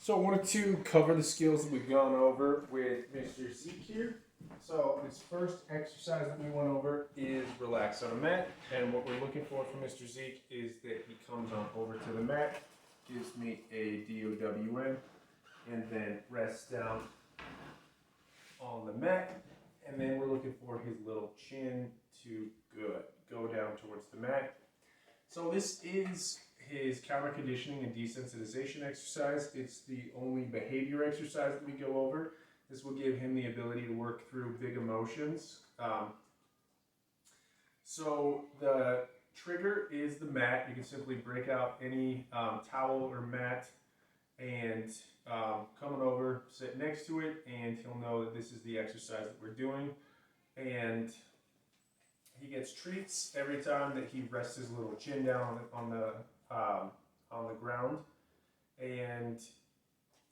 So I wanted to cover the skills that we've gone over with Mr. Zeke here. So this first exercise that we went over is relax on a mat. And what we're looking for from Mr. Zeke is that he comes on over to the mat, gives me a DOWN, and then rests down on the mat. And then we're looking for his little chin to go down towards the mat. So this is his counter conditioning and desensitization exercise. It's the only behavior exercise that we go over. This will give him the ability to work through big emotions. So the trigger is the mat. You can simply break out any towel or mat and coming over, sit next to it, and he'll know that this is the exercise that we're doing. And he gets treats every time that he rests his little chin down on the ground, and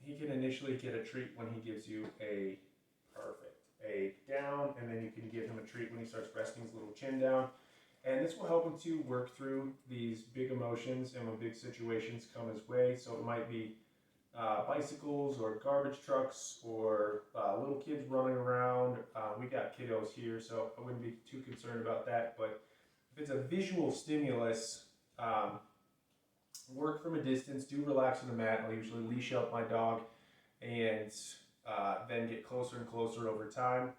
he can initially get a treat when he gives you a down, and then you can give him a treat when he starts resting his little chin down. And this will help him to work through these big emotions and when big situations come his way. So it might be bicycles or garbage trucks or little kids running around. We got kiddos here, so I wouldn't be too concerned about that. But if it's a visual stimulus, work from a distance, do relax on the mat. I'll usually leash up my dog and then get closer and closer over time.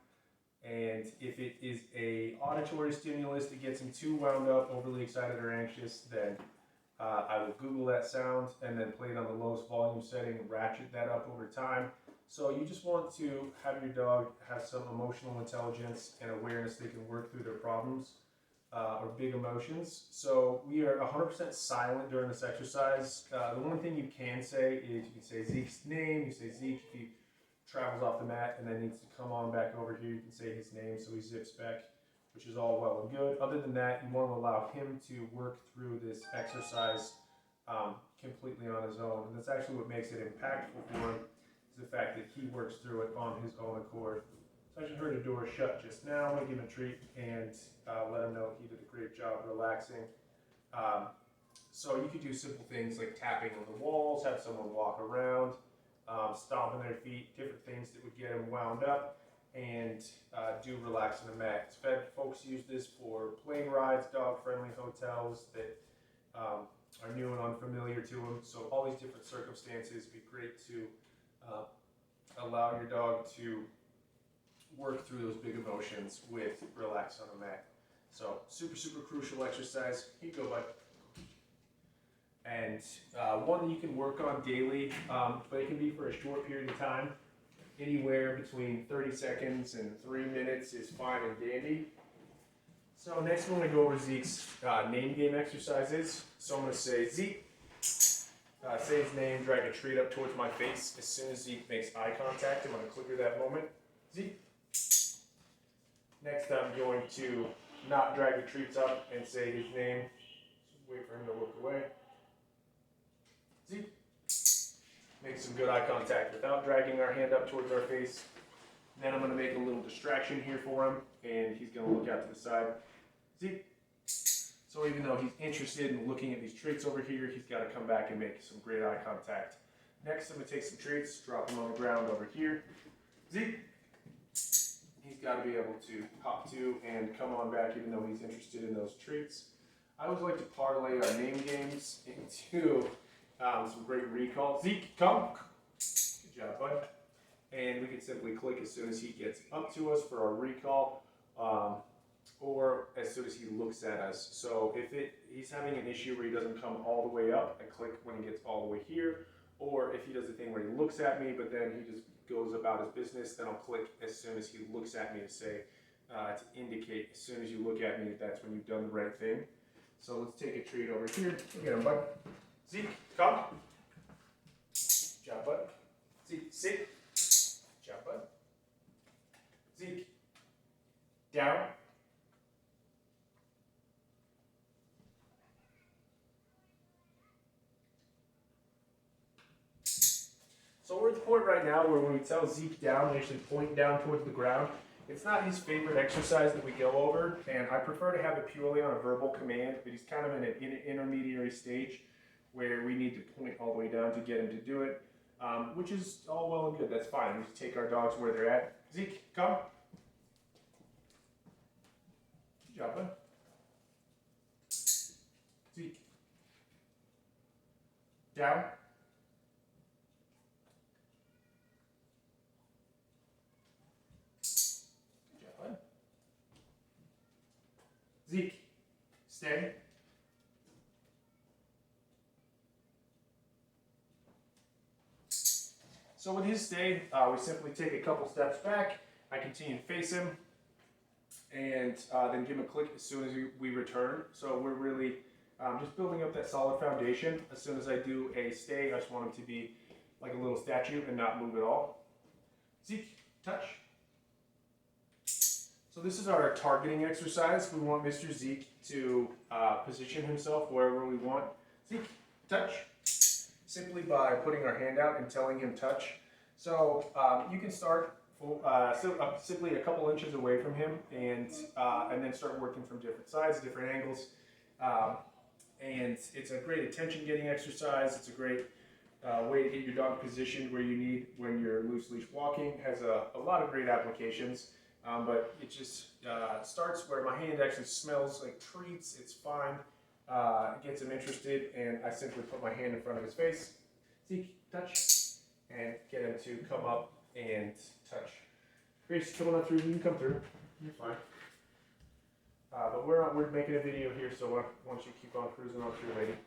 And if it is a auditory stimulus that gets him too wound up, overly excited or anxious, then I will Google that sound and then play it on the lowest volume setting and ratchet that up over time. So you just want to have your dog have some emotional intelligence and awareness they can work through their problems or big emotions. So we are 100% silent during this exercise. The one thing you can say is you can say Zeke's name. You say Zeke if he travels off the mat and then needs to come on back over here. You can say his name so he zips back, which is all well and good. Other than that, you want to allow him to work through this exercise completely on his own. And that's actually what makes it impactful for him, is the fact that he works through it on his own accord. So I just heard a door shut just now. I'm going to give him a treat and let him know he did a great job relaxing. So you could do simple things like tapping on the walls, have someone walk around, stomping their feet, different things that would get him wound up, and do relax on the mat. Folks use this for plane rides, dog-friendly hotels that are new and unfamiliar to them. So all these different circumstances, it'd be great to allow your dog to work through those big emotions with relax on the mat. So super, super crucial exercise. Here you go, bud. And one that you can work on daily, but it can be for a short period of time. Anywhere between 30 seconds and 3 minutes is fine and dandy. So next we're going to go over Zeke's name game exercises. So I'm going to say Zeke, say his name, drag a treat up towards my face. As soon as Zeke makes eye contact, I'm going to clicker that moment. Zeke. Next I'm going to not drag the treats up and say his name. Just wait for him to look away. Zeke. Make some good eye contact without dragging our hand up towards our face. Then I'm going to make a little distraction here for him, and he's going to look out to the side. Zeke. So even though he's interested in looking at these treats over here, he's got to come back and make some great eye contact. Next, I'm going to take some treats, drop them on the ground over here. Zeke. He's got to be able to hop to and come on back even though he's interested in those treats. I always like to parlay our name games into some great recall. Zeke, come. Good job, bud. And we can simply click as soon as he gets up to us for our recall, or as soon as he looks at us. So if he's having an issue where he doesn't come all the way up, I click when he gets all the way here. Or if he does the thing where he looks at me, but then he just goes about his business, then I'll click as soon as he looks at me to say, to indicate as soon as you look at me that that's when you've done the right thing. So let's take a treat over here. Look at him, bud. Zeke, come. Good job, bud. Zeke, sit. Good job, bud. Zeke, down. So we're at the point right now where when we tell Zeke down, we actually point down towards the ground. It's not his favorite exercise that we go over, and I prefer to have it purely on a verbal command, but he's kind of in an intermediary stage where we need to point all the way down to get him to do it. which is all well and good. That's fine. We take our dogs where they're at. Zeke, come. Good job, bud. Zeke. Down. Good job, bud. Zeke, stay. So with his stay, we simply take a couple steps back. I continue to face him, and then give him a click as soon as we return. So we're really just building up that solid foundation. As soon as I do a stay, I just want him to be like a little statue and not move at all. Zeke, touch. So this is our targeting exercise. We want Mr. Zeke to position himself wherever we want. Zeke, touch. Simply by putting our hand out and telling him touch. So you can start simply a couple inches away from him, and then start working from different sides, different angles. And it's a great attention-getting exercise. It's a great way to get your dog positioned where you need when you're loose leash walking. It has a lot of great applications, but it just starts where my hand actually smells like treats. It's fine. It gets him interested, and I simply put my hand in front of his face. Zeke, touch, and get him to come up and touch. Grace, come on through. You can come through. You're fine. But we're making a video here, so why don't you keep on cruising on through, lady.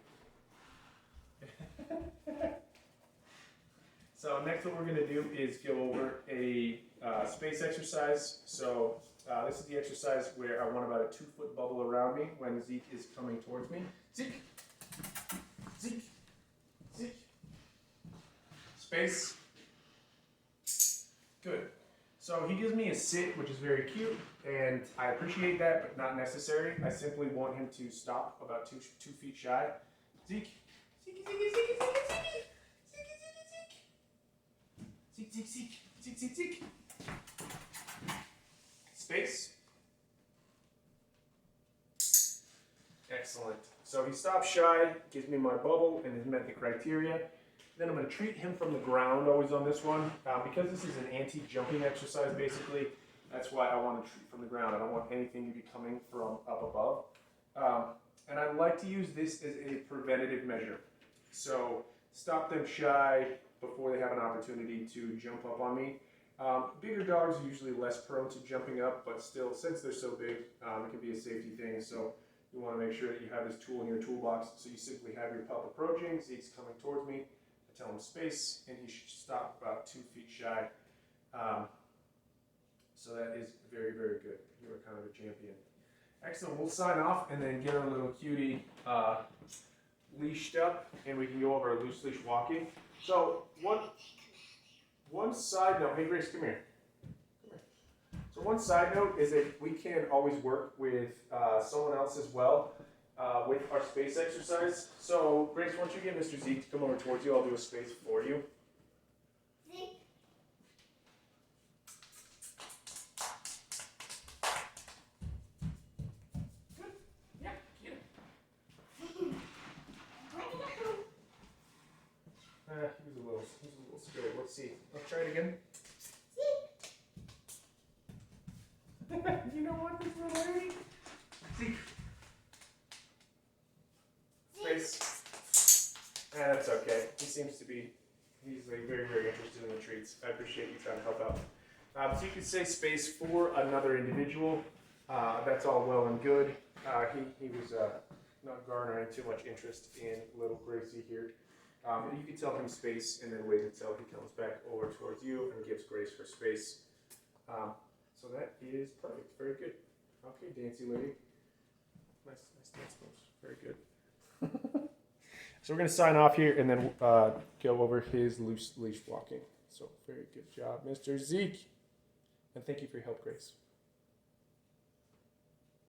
So next, what we're going to do is go over a space exercise. So this is the exercise where I want about a 2-foot bubble around me when Zeke is coming towards me. Zeke, Zeke, Zeke. Space. Good. So he gives me a sit, which is very cute, and I appreciate that, but not necessary. I simply want him to stop about 2 feet shy. Zeke, Zeke, Zeke, Zeke, Zeke, Zeke, Zeke, Zeke, Zeke, Zeke, Zeke, Zeke, Zeke. Space. Excellent. So he stops shy, gives me my bubble, and has met the criteria. Then I'm going to treat him from the ground, always on this one. Because this is an anti-jumping exercise, basically, that's why I want to treat from the ground. I don't want anything to be coming from up above. And I like to use this as a preventative measure. So stop them shy before they have an opportunity to jump up on me. Bigger dogs are usually less prone to jumping up, but still, since they're so big, it can be a safety thing. So you want to make sure that you have this tool in your toolbox. So you simply have your pup approaching, Zeke's coming towards me. I tell him space, and he should stop about 2 feet shy. So that is very, very good. You are kind of a champion. Excellent. We'll sign off and then get our little cutie leashed up, and we can go over our loose leash walking. So one side note, hey Grace, come here. So one side note is that we can always work with someone else as well with our space exercise. So Grace, why don't you get Mr. Zeke to come over towards you? I'll do a space for you. Zeke. Good. Yeah, get him. He was a little scared. Let's see. Let's try it again. You know what, this little lady? Zeke. Space. That's okay. He seems to be, he's like very, very interested in the treats. I appreciate you trying to help out. So you could say space for another individual. That's all well and good. He was not garnering too much interest in little Gracie here. You could tell him space and then wait until he comes back over towards you and gives Grace her space. So that is perfect. Very good. Okay, Dancy lady. Nice dance moves. Very good. So we're going to sign off here and then go over his loose leash walking. So very good job, Mr. Zeke. And thank you for your help, Grace.